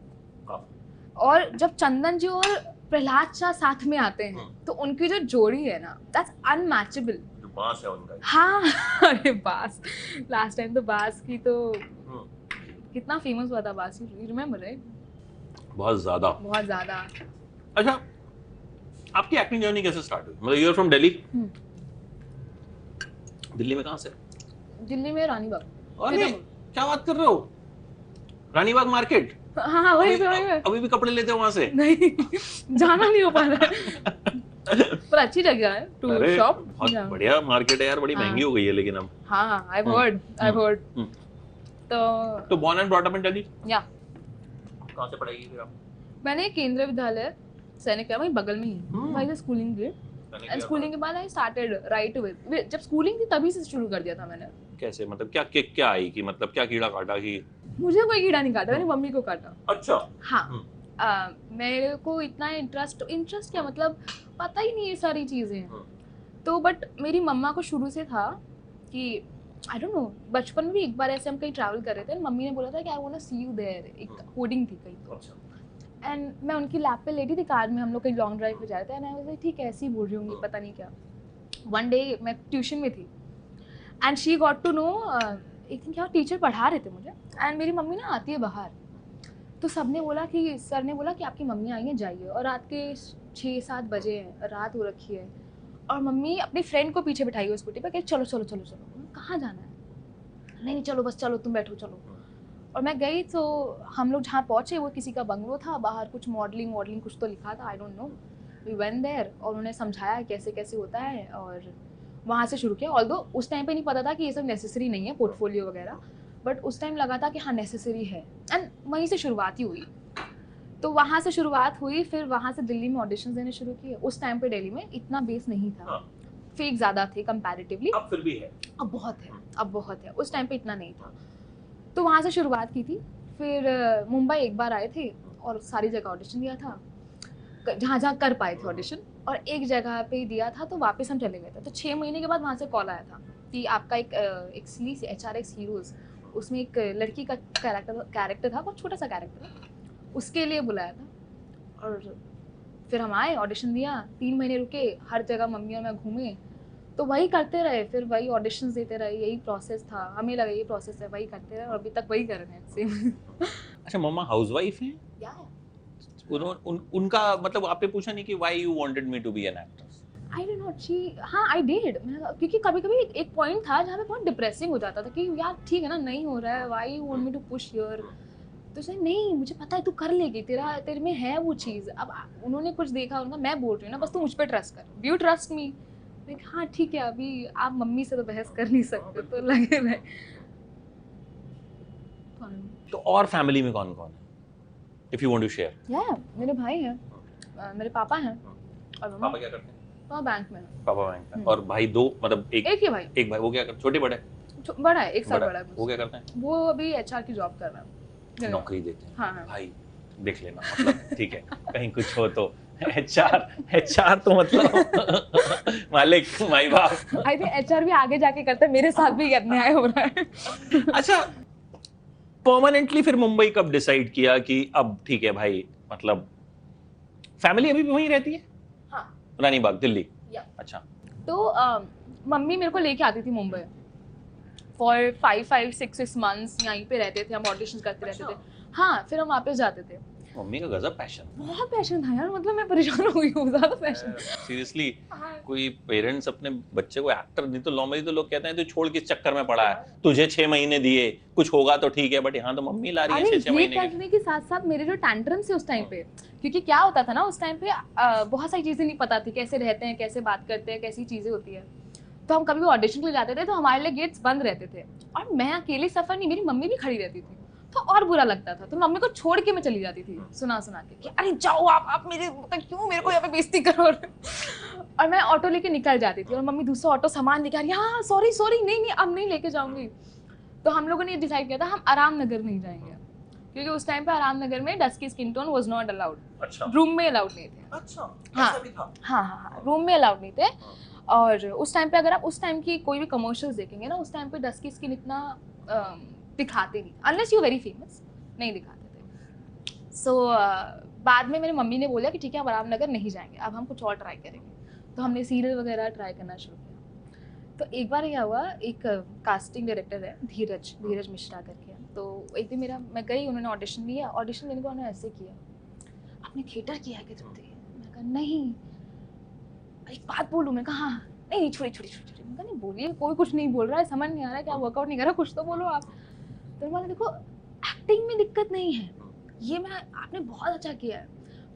और जब चंदन जी और प्रहलाद चा साथ में आते हैं तो उनकी जो जोड़ी है ना, दैट्स अनमैचेबल। बास है उनका। हाँ अरे बास, लास्ट टाइम तो बास की तो कितना फेमस हुआ था बास, यू रिमेंबर राइट? बहुत ज्यादा। अच्छा, आपकी एक्टिंग जर्नी कैसे स्टार्ट हुई? मतलब you are from Delhi? Delhi में कहाँ से? दिल्ली में रानीबाग। अरे क्या बात कर रहे हो, रानीबाग मार्केट? हाँ वही पे। अभी भी कपड़े लेते हो वहाँ से? नहीं जाना नहीं हो पा रहा है पर अच्छी जगह है टू शॉप, बहुत बढ़िया मार्केट है यार, बड़ी महंगी हो गई है लेकिन अब। हाँ आई हर्ड। तो born and brought up in Delhi? Yeah. कहाँ से पढ़ाई की फिर आप? मैंने केंद्रीय विद्यालय सैनिक वही बगल में ही, वहीं से स्कूलिंग की, एंड स्कूलिंग के बाद आई स्टार्टेड राइट अवे। जब स्कूलिंग थी तभी से शुरू कर दिया था मैंने। कैसे, मतलब क्या आई कि मतलब क्या कीड़ा काटा कि? मुझे कोई कीड़ा नहीं काटा, मैंने मम्मी को काटा। अच्छा। हाँ, मेरे को इतना इंटरेस्ट क्या मतलब पता ही नहीं ये सारी चीज़ें, तो बट मेरी मम्मा को शुरू से था कि आई डोंट नो, बचपन में भी एक बार ऐसे हम कहीं ट्रैवल कर रहे थे, मम्मी ने बोला था कि I want to see you there, एक होर्डिंग थी कहीं तो, एंड मैं उनकी लैप पे लेटी थी कार में, हम लोग कहीं लॉन्ग ड्राइव पे जा रहे थे, एंड आई वाज लाइक ठीक है ऐसे ही बोल रही होंगी पता नहीं क्या। वन डे मैं ट्यूशन में थी and she got to know, एक दिन क्या टीचर पढ़ा रहे थे मुझे, एंड मेरी मम्मी ना आती है बाहर, तो सबने बोला कि सर ने बोला कि आपकी मम्मी आई है जाइए, और रात के 6-7 बजे हैं, रात हो रखी है, और मम्मी अपनी फ्रेंड को पीछे बिठाई हुई स्कूटी पर कि चलो चलो चलो चलो। कहाँ जाना है? नहीं चलो बस चलो, तुम बैठो चलो। और मैं गई तो हम लोग जहाँ पहुँचे वो किसी का बंगलो था, बाहर कुछ मॉडलिंग कुछ तो लिखा था, I don't know. We went there और उन्होंने समझाया कैसे कैसे होता है, और वहाँ से शुरू किया। ऑल्दो उस टाइम पे नहीं पता था कि ये सब नेसेसरी नहीं है, पोर्टफोलियो वगैरह, बट उस टाइम लगा था कि हाँ नेसेसरी है, एंड वहीं से शुरुआत ही हुई। तो वहाँ से शुरुआत हुई, फिर वहाँ से दिल्ली में ऑडिशंस देने शुरू किए। उस टाइम पे दिल्ली में इतना बेस नहीं था, फेक ज़्यादा थे कंपैरेटिवली, अब फिर भी है, अब बहुत है, उस टाइम पे इतना नहीं था। तो वहाँ से शुरुआत की थी, फिर मुंबई एक बार आए थे और सारी जगह ऑडिशन दिया था, जहाँ जहाँ कर पाए थे ऑडिशन, और एक जगह पे दिया था तो वापस हम चले गए थे। तो 6 महीने के बाद वहाँ से कॉल आया था कि आपका एक सीरीज HRX हीरोज, उसमें एक लड़की का कैरेक्टर था, बहुत छोटा सा कैरेक्टर था, उसके लिए बुलाया था। और फिर हम आए, ऑडिशन दिया, 3 महीने रुके, हर जगह मम्मी और मैं घूमे, तो वही करते रहे, फिर वही ऑडिशंस देते रहे, यही प्रोसेस था, हमें लगा ये प्रोसेस है, वही करते रहे और अभी तक वही कर रहे हैं सेम। अच्छा, मम्मा हाउसवाइफ हैं? उनका मतलब आपने पूछा नहीं कि why you wanted me to be an actor? I don't know, हाँ आई डिड, क्योंकि कभी कभी एक पॉइंट था जहाँ पे बहुत डिप्रेसिंग हो जाता था कि यार ठीक है ना, नहीं हो रहा है, why you want me to push your, तो उसने नहीं, मुझे पता है तू कर लेगी, तेरे में है वो चीज़। अब उन्होंने कुछ देखा, उन्होंने मैं बोल रही हूँ ना, बस तू मुझ पर ट्रस्ट कर, डू यू ट्रस्ट मी? हाँ ठीक है, अभी आप मम्मी से तो बहस कर नहीं सकते, तो लगे रहे। तो और फैमिली में कौन कौन है, if you want to share? मेरे भाई हैं, मेरे पापा हैं, और मम्मा। पापा क्या करते हैं? पापा बैंक में है। पापा बैंक में। और भाई दो, मतलब एक ही भाई। एक भाई, वो क्या करते? छोटे बड़े? बड़ा है, 1 साल बड़ा है। वो क्या करते हैं? वो अभी HR की जॉब कर रहा है, नौकरी देते हैं। हाँ। भाई देख लेना, मतलब ठीक है, कहीं कुछ हो तो HR तो मतलब मालिक, माई बाप। आई थिंक HR भी आगे जाके करते हैं, मेरे साथ भी अन्याय हो रहा है। अच्छा, परमानेंटली फिर मुंबई कब डिसाइड किया कि अब ठीक है भाई, मतलब फैमिली अभी भी वहीं रहती है? हाँ, रानी बाग, दिल्ली। अच्छा। तो मम्मी मेरे को लेके आती थी मुंबई फॉर 5-6 मंथ्स, यहीं पे रहते थे हम, ऑडिशन करते रहते थे। हाँ, फिर हम वापस जाते थे। मम्मी का गजब पैशन, बहुत पैशन था यार, मतलब मैं परेशान हो गई हूँ, ज्यादा पैशन। सीरियसली। कोई पेरेंट्स अपने बच्चे को एक्टर, नहीं तो नॉर्मली तो लोग कहते हैं तू छोड़ किस चक्कर में पड़ा है, तुझे 6 महीने दिए, कुछ होगा तो ठीक है, बट यहाँ तो मम्मी ला रही है 6 महीने के। करने के साथ साथ मेरे जो टैंट्रम्स थे उस टाइम पे, क्योंकि क्या होता था ना उस टाइम पे, बहुत सारी चीजें नहीं पता थी, कैसे रहते हैं, कैसे बात करते हैं, कैसी चीजें होती है। तो हम कभी ऑडिशन के लिए जाते थे तो हमारे लिए गेट्स बंद रहते थे, और मैं अकेली सफर नहीं, मेरी मम्मी भी खड़ी रहती थी, तो और बुरा लगता था। तो मम्मी को छोड़ के मैं चली जाती थी सुना के कि अरे जाओ आप मेरे, क्यों मेरे को यहाँ पे बेइज्जती करो। और मैं ऑटो लेके निकल जाती थी, और मम्मी दूसरा ऑटो सामान लेके आ रही, हाँ सॉरी नहीं अब नहीं लेके जाऊंगी। तो हम लोगों ने डिसाइड किया था हम आराम नगर नहीं जाएंगे, क्योंकि उस टाइम पे आराम नगर में dusky skin tone was not allowed. अच्छा, रूम में अलाउड नहीं थे। अच्छा, हाँ ऐसा भी था? हाँ, रूम में अलाउड नहीं थे। और उस टाइम पे अगर आप उस टाइम की कोई भी कमर्शियल्स देखेंगे ना, उस टाइम पे डस्की स्किन इतना दिखाते नहीं, अनलेस यू वेरी फेमस, नहीं दिखाते थे। सो बाद में मेरी मम्मी ने बोला कि ठीक है अब आराम नगर नहीं जाएंगे, अब हम कुछ और ट्राई करेंगे। तो हमने सीरियल वगैरह ट्राई करना शुरू किया। तो एक बार क्या हुआ, एक कास्टिंग डायरेक्टर है धीरज मिश्रा करके, तो एक दिन मैं गई, उन्होंने ऑडिशन लिया, ऑडिशन लेने को उन्होंने ऐसे किया, आपने थिएटर किया है क्या तृप्ति? मैं कहा नहीं। एक बात बोलूं? मैं कहा हाँ। नहीं छोड़ी। मैं कहा नहीं बोलिए, कोई कुछ नहीं बोल रहा है, समझ नहीं आ रहा है, क्या वर्कआउट नहीं कर रहा, कुछ तो बोलो आप। तो मैंने देखो एक्टिंग में दिक्कत नहीं है, ये आपने बहुत अच्छा किया है।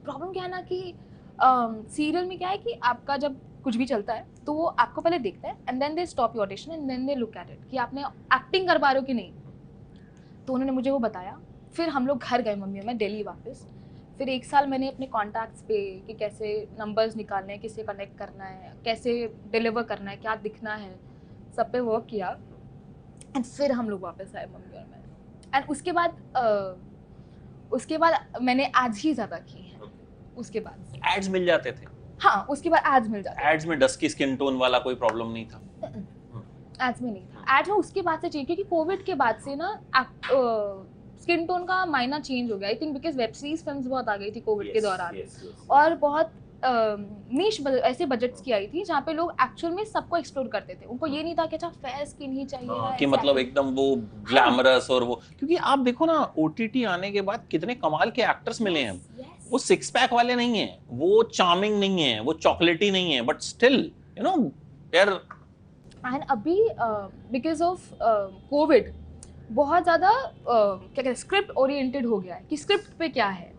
प्रॉब्लम क्या है ना कि सीरियल में क्या है कि आपका जब कुछ भी चलता है तो वो आपको पहले देखता है, and then they stop your audition and then they look at it कि आपने एक्टिंग कर पा रहे हो कि नहीं। तो उन्होंने मुझे वो बताया। फिर हम लोग घर गए, मम्मी और मैं, दिल्ली वापस। फिर 1 साल मैंने अपने कॉन्टैक्ट्स पे कि कैसे नंबर्स निकालने हैं, किससे कनेक्ट करना है, कैसे डिलीवर करना है, क्या दिखना है, सब पे वर्क किया। एंड फिर हम लोग वापस आए, मम्मी और मैं। एंड उसके बाद मैंने एड्स ही ज़्यादा की हैं। उसके बाद एड्स मिल जाते थे? हाँ, उसके बाद एड्स मिल जाते थे। एड्स में डस्की स्किन टोन वाला कोई प्रॉब्लम नहीं था? एड्स में नहीं था। एड्स में उसके बाद से चेंज, क्योंकि कोविड के बाद से ना स्किन टोन का मायना चेंज हो गया। I think because web series films बहुत आ गई थी कोविड के दौरान, और बहुत नीश ऐसे बजट्स की आई थी जहाँ पे लोग एक्चुअल में सबको एक्सप्लोर करते थे। उनको ये नहीं था कि अच्छा फेयर स्किन ही चाहिए कि मतलब एकदम वो ग्लैमरस और वो, क्योंकि आप देखो ना OTT आने के बाद कितने कमाल के एक्टर्स मिले हैं। वो 6 पैक वाले नहीं है, वो चार्मिंग नहीं है, वो चॉकलेटी नहीं है, but still you know there. And अभी बिकॉज ऑफ कोविड बहुत ज़्यादा क्या कहते हैं, स्क्रिप्ट ओरिएंटेड हो गया है कि स्क्रिप्ट पे क्या है,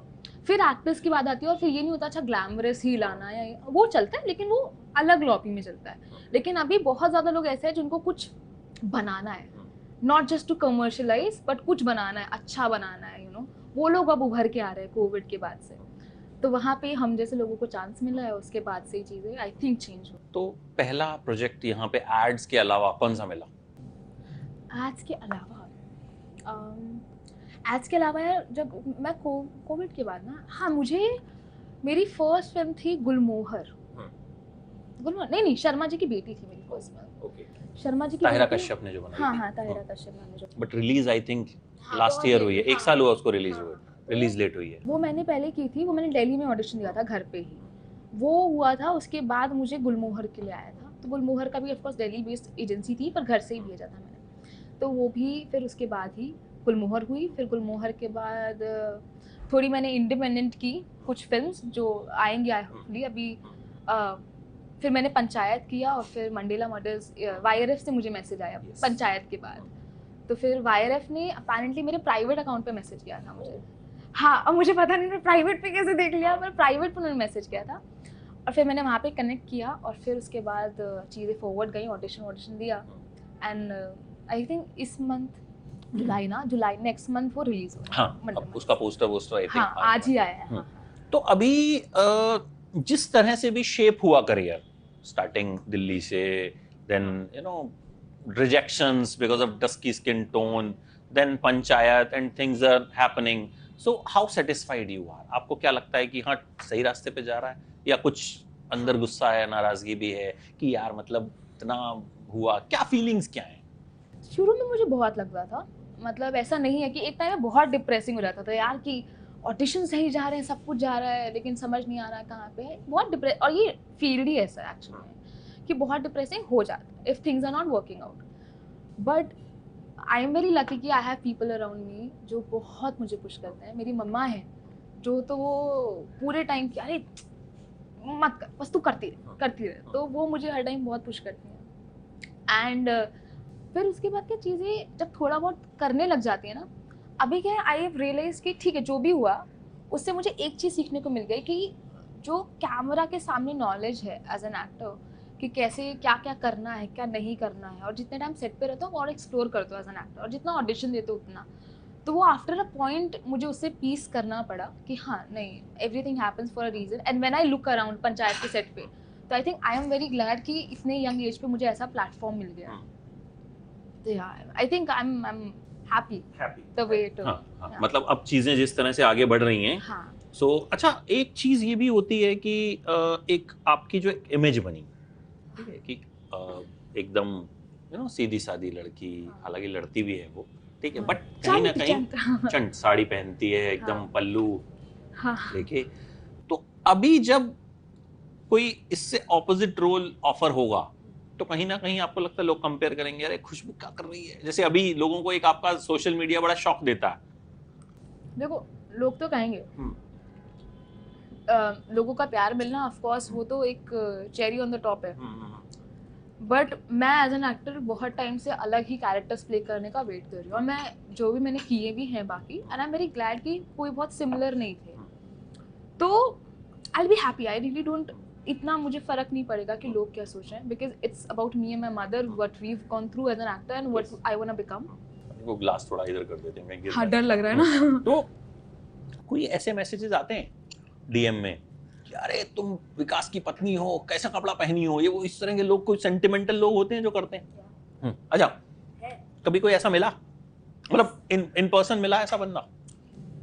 फिर एक्टर्स की बात आती है, और फिर ये नहीं होता अच्छा ग्लैमरस ही लाना है, वो चलता है लेकिन वो अलग लॉपी में चलता है। लेकिन अभी बहुत ज़्यादा लोग ऐसे हैं जिनको कुछ बनाना है, not just to commercialise, but कुछ बनाना है, अच्छा बनाना है, वो लोग अब उभर के आ रहे हैं कोविड के बाद से। तो वहाँ पे हम जैसे लोगों को चांस मिला है, उसके बाद से ही चीज़ें आई थिंक चेंज हो। तो पहला प्रोजेक्ट यहाँ पे एड्स के अलावा कौन सा मिला? एड्स के अलावा यार, जब मैं कोविड के बाद ना, हाँ, मेरी फर्स्ट फिल्म थी गुलमोहर, गुलमोहर नहीं, शर्मा जी की बेटी थी मेरी फर्स्ट में। ओके, शर्मा जी की ताहिरा बेटी। कश्यप ने जो बनाई हाँ थी। हाँ, ताहिरा कश्यप ने जो। बट रिलीज आई थिंक हाँ, लास्ट बहुत ईयर हुई है, late, 1 साल हुआ उसको रिलीज हुए, हाँ। रिलीज लेट हुई है। वो मैंने पहले की थी, वो मैंने दिल्ली में ऑडिशन दिया था घर पे ही, वो हुआ था। उसके बाद मुझे गुलमोहर के लिए आया था, तो गुलमोहर का भी ऑफकोर्स दिल्ली बेस्ड एजेंसी थी, पर घर से ही भेजा था मैंने, तो वो भी फिर उसके बाद ही गुलमोहर हुई। फिर गुलमोहर के बाद थोड़ी मैंने इंडिपेंडेंट की कुछ फिल्म्स जो आएंगी आई होपफुली अभी। फिर मैंने पंचायत किया, और फिर मंडेला मर्डर्स, वाईआरएफ से मुझे मैसेज आया पंचायत के बाद। तो फिर वाईआरएफ ने अपेरेंटली मेरे प्राइवेट अकाउंट पे मैसेज किया था मुझे। हाँ, अब मुझे पता नहीं मैं प्राइवेट पे कैसे देख लिया, पर प्राइवेट पे उन्होंने मैसेज किया था, और फिर मैंने वहाँ पे कनेक्ट किया, और फिर उसके बाद चीज़ें फॉरवर्ड गई, ऑडिशन दिया, एंड आई थिंक इस मंथ जुलाई नेक्स्ट मंथ वो रिलीज हो रहा है। हाँ, अब उसका पोस्टर आई थिंक हाँ, आज ही आया है। तो अभी जिस तरह से भी शेप हुआ करियर, स्टार्टिंग दिल्ली से, then you know rejections because of dusky skin tone, then Panchayat, and things are happening, so how satisfied you are? आपको क्या लगता है कि हाँ सही रास्ते पे जा रहा है, या कुछ अंदर गुस्सा है, नाराजगी भी है कि यार मतलब इतना हुआ, क्या फीलिंग्स क्या है? शुरू में मुझे बहुत लग रहा था, मतलब ऐसा नहीं है कि एक टाइम में बहुत डिप्रेसिंग हो जाता था यार कि ऑडिशन सही जा रहे हैं, सब कुछ जा रहा है, लेकिन समझ नहीं आ रहा है कहाँ पे है, बहुत डिप्रेस। और ये फील्ड ही ऐसा है एक्चुअली कि बहुत डिप्रेसिंग हो जाता है if things are not working out. But I am very lucky कि I have people around me जो बहुत मुझे पुश करते हैं। मेरी मम्मा है जो, तो वो पूरे टाइम की अरे मत कर, बस तू करती रहे, तो वो मुझे हर टाइम बहुत पुश करती हैं। एंड फिर उसके बाद क्या चीज़ें जब थोड़ा बहुत करने लग जाती है ना, अभी क्या है, आई हैव रियलाइज कि ठीक है जो भी हुआ उससे मुझे एक चीज़ सीखने को मिल गई कि जो कैमरा के सामने नॉलेज है एज एन एक्टर कि कैसे क्या क्या करना है, क्या नहीं करना है, और जितने टाइम सेट पे रहता हूँ और एक्सप्लोर करता हूँ एज एन एक्टर, और जितना ऑडिशन देते हो उतना, तो वो आफ्टर अ पॉइंट मुझे उससे पीस करना पड़ा कि हाँ नहीं, everything happens for a reason. And when I look around Panchayat के सेट पे, तो I think I am very glad कि इतने यंग एज पे मुझे ऐसा प्लेटफॉर्म मिल गया। तो यार आई think I am happy the way it. मतलब अब चीजें जिस तरह से आगे बढ़ रही हैं, हाँ। सो अच्छा एक चीज ये भी होती है कि एक आपकी जो एक इमेज बनी, ठीक है, कि एकदम यू नो सीधी सादी लड़की, हालांकि लड़ती भी है वो, ठीक है, बट कहीं ना कहीं चंट साड़ी पहनती है, एकदम पल्लू लेके। तो अभी जब कोई इससे ऑपोजिट रोल ऑफर होगा, तो कहीं ना कहीं आपको लगता है लोग कंपेयर करेंगे, अरे खुशबू क्या कर रही है, जैसे अभी लोगों को एक आपका सोशल मीडिया बड़ा शॉक देता है। देखो लोग तो कहेंगे, लोगों का प्यार मिलना ऑफ कोर्स वो तो एक चेरी ऑन द टॉप है, बट मैं एज एन एक्टर बहुत टाइम से अलग ही कैरेक्टर्स प्ले करने का वेट कर रही हूँ, और मैं जो भी मैंने किए भी हैं बाकी, and I am very glad कि कोई बहुत सिमिलर नहीं थे, तो I will be happy. I really don't, इतना मुझे फर्क नहीं पड़ेगा कि लोग क्या सोच रहे हैं, because it's about me and my mother, what we have gone through as an actor and what I want to become. वो ग्लास थोड़ा इधर कर देते हैं, हाँ डर लग रहा है ना। तो कोई ऐसे मैसेजेस आते हैं डीएम में कि अरे तुम विकास की पत्नी हो, कैसा कपड़ा पहनी हो, ये वो इस तरह के लोग, कोई सेंटिमेंटल लोग होते हैं जो करते हैं। अच्छा, कभी कोई ऐसा मिला, मतलब इन पर्सन मिला ऐसा बंदा?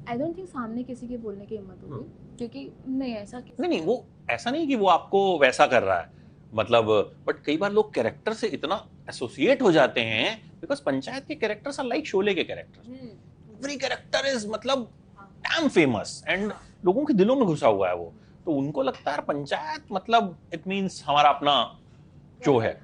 आई डोंट थिंक सामने किसी के बोलने की हिम्मत होगी, क्योंकि नहीं ऐसा नहीं, वो ऐसा नहीं कि वो आपको वैसा कर रहा है, मतलब बट कई बार लोग कैरेक्टर से इतना एसोसिएट हो जाते हैं, बिकॉज पंचायत के कैरेक्टर्स आर लाइक शोले के कैरेक्टर्स, एवरी कैरेक्टर इज मतलब डैम फेमस एंड लोगों के दिलों में घुसा हुआ है वो, तो उनको लगता है पंचायत मतलब इट मींस हमारा अपना शो है।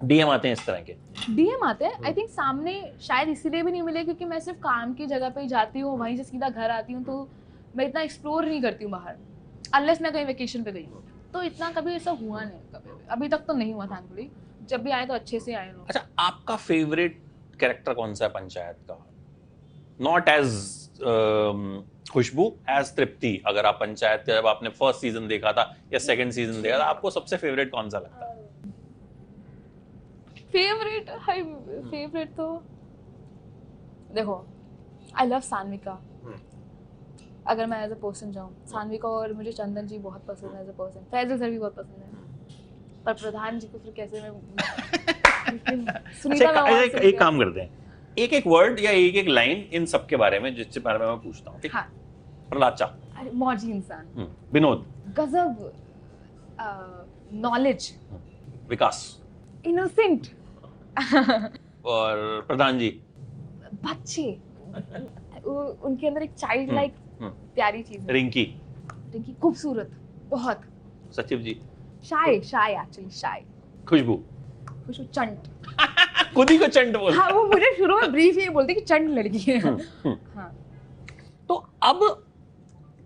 डीएम आते हैं इस तरह के, डीएम आते हैं, आई थिंक सामने शायद इसीलिए भी नहीं मिले क्योंकि मैं सिर्फ काम की जगह पे ही जाती हूँ, वहीं से सीधा घर आती हूँ, तो मैं इतना एक्सप्लोर नहीं करती हूँ बाहर, अनलेस मैं कहीं वेकेशन पे गई हूँ, तो इतना कभी ऐसा हुआ नहीं, कभी अभी तक तो नहीं हुआ थैंकफुली, जब भी आए तो अच्छे से आए लोग। अच्छा, आपका फेवरेट कैरेक्टर कौन सा है पंचायत का? नॉट एज खुशबू, एज तृप्ति। अगर आप पंचायत जब आपने फर्स्ट सीजन देखा था या सेकंड सीजन देखा था, आपको सबसे फेवरेट कौन सा लगता है? फेवरेट तो देखो, आई लव सान्विका। अगर मैं एज अ पर्सन जाऊँ, सान्विका, और मुझे चंदन जी बहुत पसंद है as a person, Faizal sir भी बहुत पसंद है, पर प्रधान जी को फिर कैसे मैं सुनीता। एक काम करते हैं, एक एक वर्ड या एक एक लाइन इन सब के बारे में, जिसके बारे में मैं पूछता हूँ, ठीक? हाँ। प्रहलाद चा, अरे मौजी इंसान। विनोद, गजब नॉलेज, विकास इनोसेंट, और प्रधान जी बच्चे, उनके अंदर एक चाइल्ड लाइक प्यारी चीज है। रिंकी रिंकी खूबसूरत बहुत। सचिव जी शाय एक्चुअली शाय। खुशबू खुशबू चंट। खुद ही को चंट बोल। हाँ, वो मुझे शुरू में ब्रीफ ये बोलते कि चंट लड़की है। हाँ। तो अब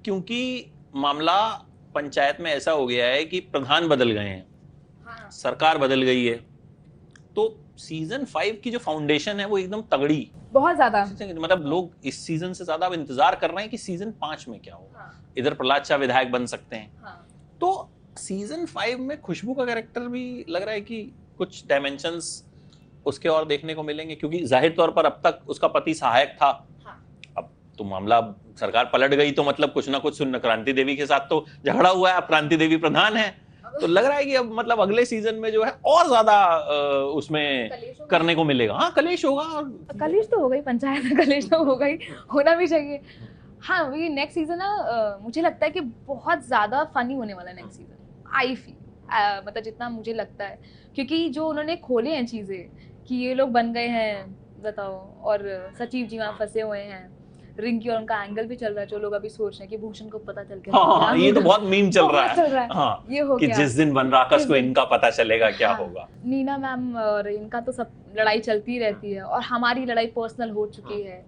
क्योंकि मामला पंचायत में ऐसा हो गया है कि प्रधान बदल गए हैं, हाँ। सरकार बदल गई है, तो सीजन 5 की जो फाउंडेशन है वो एकदम तगड़ी, बहुत ज्यादा। मतलब लोग इस सीजन से ज्यादा अब इंतजार कर रहे हैं कि सीजन 5 में क्या होगा। हाँ। इधर प्रहलाद शाह विधायक बन सकते हैं। हाँ। तो सीजन 5 में खुशबू का कैरेक्टर भी लग रहा है कि कुछ डायमेंशंस उसके और देखने को मिलेंगे, क्योंकि जाहिर तौर पर अब तक उसका पति सहायक था। हाँ। अब तो मामला सरकार पलट गई तो मतलब कुछ ना कुछ सुन, क्रांति देवी के साथ तो झगड़ा हुआ है, अब क्रांति देवी प्रधान है, तो लग रहा है कि अब मतलब अगले सीजन में जो है और ज्यादा उसमें करने को मिलेगा। हाँ, कलेश होगा। और कलेश तो हो गई पंचायत में, कलेश तो हो गई, होना भी चाहिए। हाँ, ये नेक्स्ट सीजन ना मुझे लगता है कि बहुत ज्यादा फनी होने वाला है नेक्स्ट सीजन। आई फील मतलब जितना मुझे लगता है, क्योंकि जो उन्होंने खोले हैं चीजें कि ये लोग बन गए हैं बताओ, और सचिव जी वहाँ फंसे हुए हैं, रिंकी और उनका एंगल भी चल रहा है, जो लोग अभी सोच रहे हैं कि भूषण को पता चल गया। हाँ, ये तो बहुत मीम चल रहा है। हाँ, ये हो कि गया जिस दिन बनराकस को इनका पता चलेगा क्या हाँ, होगा। नीना मैम और इनका तो सब लड़ाई चलती रहती है, और हमारी लड़ाई पर्सनल हो चुकी है,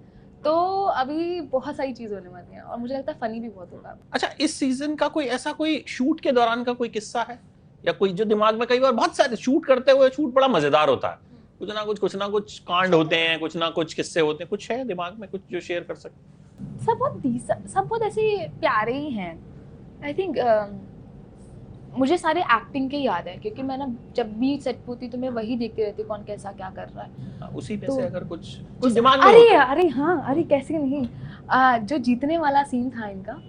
तो अभी बहुत सारी चीज होने वाली है, और मुझे लगता है फनी भी बहुत होगा। अच्छा, इस सीजन का कोई ऐसा कोई शूट के दौरान का कोई किस्सा है, या कोई जो दिमाग में, कई बार बहुत सारे शूट करते हुए शूट बड़ा मजेदार होता है, कुछ ना कुछ कांड होते हैं, कुछ ना कुछ किस्से होते हैं, कुछ है दिमाग में कुछ जो शेयर कर सकते? सब बहुत ऐसे प्यारे ही हैं। आई थिंक मुझे सारे एक्टिंग के याद है, क्योंकि मैं ना जब भी सेट पे होती तो मैं वही देखती रहती हूँ कौन कैसा क्या कर रहा है। उसी पे तो, से अगर कुछ दिमाग में अरे हाँ, अरे कैसे नहीं। जो जीतने वाला सीन था इनका,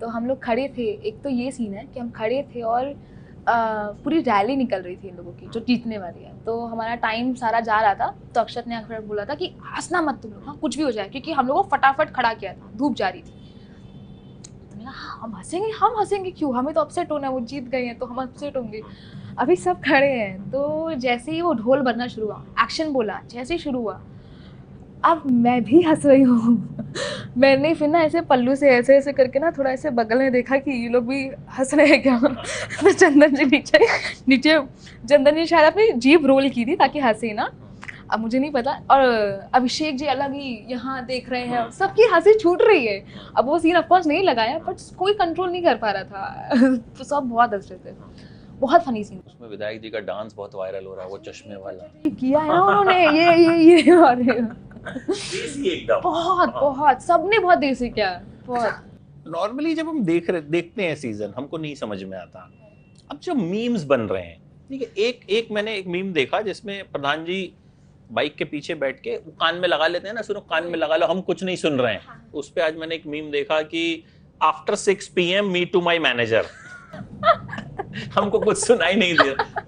तो हम लोग खड़े थे, एक तो ये सीन है कि हम खड़े थे और पूरी रैली निकल रही थी इन लोगों की जो जीतने वाली है, तो हमारा टाइम सारा जा रहा था, तो अक्षत ने आकर बोला था कि हंसना मत तुम लोग, हाँ कुछ भी हो जाए, क्योंकि हम लोगों को फटाफट खड़ा किया था, धूप जा रही थी। तो मैंने कहा हम हंसेंगे क्यों, हमें तो अपसेट होना है, वो जीत गए हैं तो हम अपसेट होंगे। अभी सब खड़े हैं, तो जैसे ही वो ढोल बजना शुरू हुआ, एक्शन बोला, जैसे ही शुरू हुआ, अब मैं भी हंस रही हूँ। मैंने फिर ना ऐसे पल्लू से ऐसे ऐसे करके ना थोड़ा ऐसे बगल में देखा कि ये लोग भी हंस रहे हैं क्या। तो चंदन जी नीचे चंदन जी शायद अपनी जीभ रोल की थी ताकि हंसे ना, अब मुझे नहीं पता। और अभिषेक जी अलग ही यहाँ देख रहे हैं, सबकी हंसी छूट रही है। अब वो सीन ऑफकोर्स नहीं लगाया, बट कोई कंट्रोल नहीं कर पा रहा था। तो सब बहुत हंस रहे थे, बहुत फनी सीन। उसमें विधायक जी का डांस बहुत वायरल हो रहा है, वो चश्मे वाला किया है ना उन्होंने, ये और देसी एकदम, बहुत सबने बहुत देसी किया बहुत। नॉर्मली जब हम देखते हैं सीजन, हमको नहीं समझ में आता। अब जो मीम्स बन रहे हैं, ठीक है, मैंने एक मीम देखा जिसमें प्रधान जी बाइक के पीछे बैठ के कान में लगा लेते हैं ना, सुनो कान में लगा लो, हम कुछ नहीं सुन रहे हैं। उस पे आज मैंने एक मीम देखा कि after 6 PM me to my manager. हमको कुछ सुनाई नहीं दे रहा।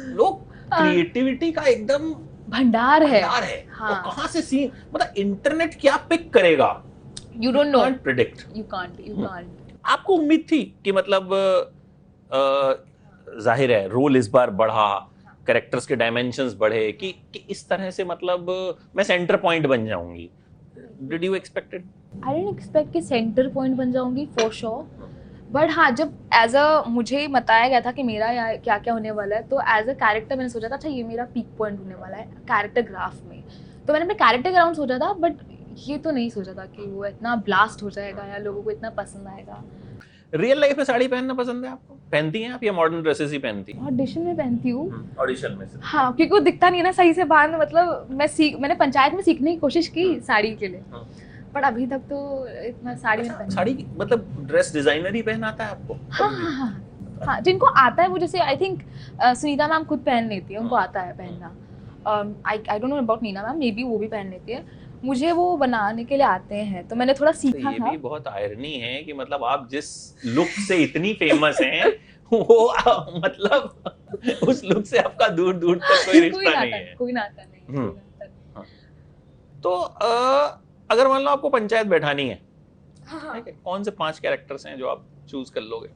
लोग क्रिएटिविटी का एकदम भंडार है। हाँ। और कहाँ से सीन, मतलब इंटरनेट क्या पिक करेगा, you don't know, predict, you can't. आपको उम्मीद थी कि मतलब जाहिर है रोल इस बार बढ़ा, कैरेक्टर्स के डायमेंशंस बढ़े, कि इस तरह से मतलब मैं सेंटर पॉइंट बन जाऊंगी? Did you expected? I didn't expect कि सेंटर पॉइंट बन जाऊंगी फॉर श्योर, बट हाँ, जब एज अ मुझे बताया गया था कि मेरा यहाँ क्या क्या होने वाला है, तो एज अ कैरेक्टर मैंने सोचा था अच्छा ये मेरा पीक पॉइंट होने वाला है कैरेक्टर ग्राफ में, तो मैंने अपने कैरेक्टर ग्राउंड सोचा था, बट ये तो नहीं सोचा था कि वो इतना ब्लास्ट हो जाएगा या लोगों को इतना पसंद आएगा। रियल लाइफ में साड़ी पहनना पसंद है आपको? पहनती हैं आप या मॉडर्न ड्रेसेस ही पहनती हैं? ऑडिशन में पहनती हूँ। ऑडिशन में से? हाँ, क्योंकि वो दिखता नहीं है ना सही से बाहर में, मतलब मैंने पंचायत में सीखने की कोशिश की साड़ी के लिए, बट अभी तक तो इतना साड़ी में साड़ी मतलब ड्रेस डिजाइनर ही पहनाता है आपको? हाँ, जिनको आता है वो, जैसे आई थिंक सुनीता मैम खुद पहन लेती है, उनको आता है पहनना। I don't know about Neena ma'am, maybe वो भी पहन लेती है, मुझे वो बनाने के लिए आते हैं, तो मैंने थोड़ा सीखा ये था। भी बहुत आयरनी है कि मतलब आप जिस लुक से इतनी फेमस हैं वो मतलब उस लुक से आपका दूर दूर तक कोई रिश्ता नहीं है। कोई नाता नहीं। तो अगर मान लो आपको पंचायत बैठानी है, ठीक है, कौन से 5 कैरेक्टर्स हैं जो आप चूज कर लोगे?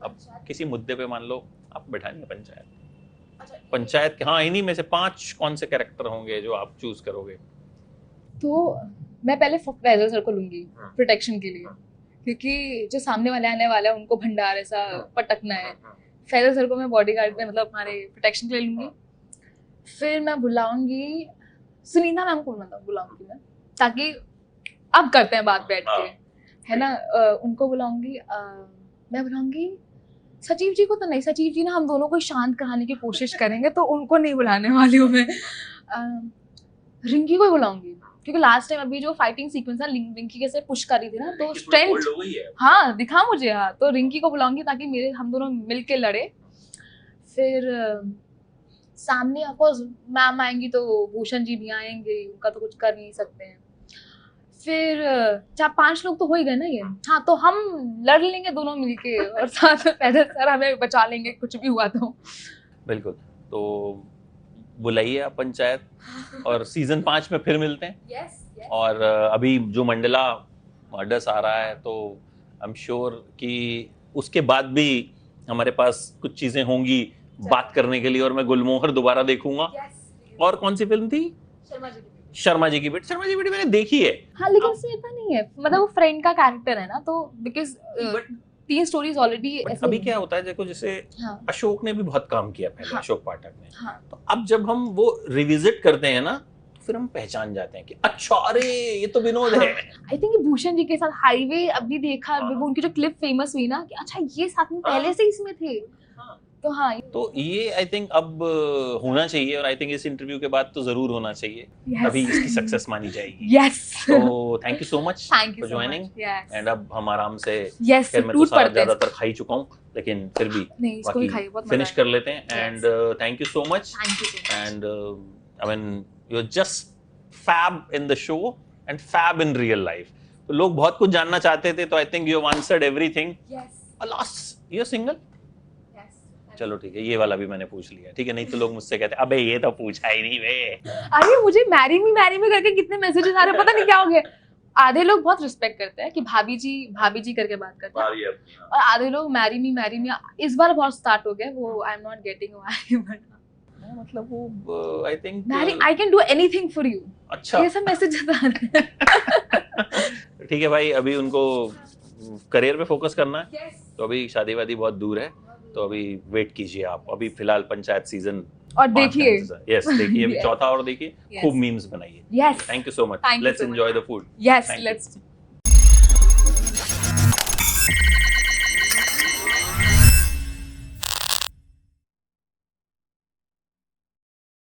अब किसी मुद्दे पे मान लो आप बैठाएंगे पंचायत? पंचायत के हाँ इन्हीं में से 5 कौन से कैरेक्टर होंगे जो आप चूज करोगे? तो मैं पहले फैजल सर को लूंगी प्रोटेक्शन के लिए, क्योंकि जो सामने वाले आने वाला है उनको भंडार ऐसा पटकना है। फैजल सर को मैं बॉडीगार्ड में मतलब हमारे प्रोटेक्शन के लिए लूंगी। फिर मैं बुलाऊंगी सुनीता मैम को, मतलब बुलाऊंगी मैं, ताकि अब करते हैं बात बैठ के, है ना। उनको बुलाऊंगी। मैं बुलाऊंगी सचिव जी को तो नहीं, सचिव जी ना हम दोनों को शांत कराने की कोशिश करेंगे, तो उनको नहीं बुलाने वाली हूँ मैं। रिंकी को ही बुलाऊंगी, क्योंकि लास्ट टाइम अभी जो फाइटिंग सीक्वेंस है रिंकी कैसे पुश कर रही थी ना, तो स्ट्रेंथ हाँ दिखा मुझे। हाँ तो रिंकी को बुलाऊंगी ताकि हम दोनों मिल के लड़े। फिर सामने ऑफकोर्स मैम आएंगी तो भूषण जी भी आएंगे, उनका तो कुछ कर नहीं सकते हैं। फिर 4-5 लोग तो हो ही गए ना ये। हाँ तो हम लड़ लेंगे दोनों मिलके, और साथ में पैदल सर हमें बचा लेंगे कुछ भी हुआ तो। बिल्कुल। तो बुलाइए आप पंचायत, और सीजन 5 में फिर मिलते हैं। yes. और अभी जो मंडला मर्डर्स आ रहा है, तो आई एम श्योर कि उसके बाद भी हमारे पास कुछ चीजें होंगी बात करने के लिए, और मैं गुलमोहर दोबारा देखूंगा। और कौन सी फिल्म थी? शर्मा जी की बेटी। शर्मा जी की बेटी मैंने देखी है। हाँ लेकिन उसमें इतना नहीं है, मतलब वो फ्रेंड का कैरेक्टर है ना, तो बिकॉज 3 स्टोरीज ऑलरेडी। अभी क्या होता है देखो, जैसे हाँ। अशोक ने भी बहुत काम किया पहले। हाँ। अशोक पाठक ने। हाँ। तो अब जब हम वो रिविजिट करते हैं ना, तो फिर हम पहचान जाते हैं कि अच्छा अरे ये तो विनोद है। आई थिंक भूषण जी के साथ हाईवे अभी देखा, उनकी जो क्लिप फेमस हुई ना कि अच्छा ये साथ में पहले से इसमें थे। तो हाँ तो ये आई थिंक अब होना चाहिए, और आई थिंक इस इंटरव्यू के बाद तो जरूर होना चाहिए। तभी इसकी सक्सेस मानी जाएगी। यस। तो thank you so much for joining. Yes. And अब हम आराम से खैर मैं तो सारा ज्यादातर खा ही चुका हूँ, लेकिन फिर भी नहीं इसको भी खाइए, बहुत फिनिश कर लेते हैं। And thank you so much. And I mean you are just fab in the show and fab in real life. तो लोग बहुत कुछ जानना चाहते थे, तो I think you have answered everything. Last you are single? चलो ठीक है, ये वाला भी मैंने पूछ लिया। ठीक है, नहीं तो लोग मुझसे कहते अबे ये तो पूछा ही नहीं बे। अरे मुझे मैरी मी करके कितने मैसेजेस आ रहे हैं, पता नहीं क्या हो गया। आधे लोग बहुत रिस्पेक्ट करते हैं कि भाभी जी करके बात करते हैं, और आधे लोग मैरी मी इस बार बहुत स्टार्ट हो गया वो। I am not getting why, but मतलब वो I think Mary I can do anything for you. अच्छा ये सब मैसेजेस आ रहे हैं। ठीक है भाई, अभी उनको करियर पे फोकस करना है। तो अभी शादी वादी बहुत दूर है, तो अभी वेट कीजिए आप। अभी फिलहाल पंचायत सीजन और देखिए। यस देखिए, अभी चौथा और देखिए। खूब मीम्स बनाइए। Yes. Thank you so much. Let's enjoy the food. Yes let's.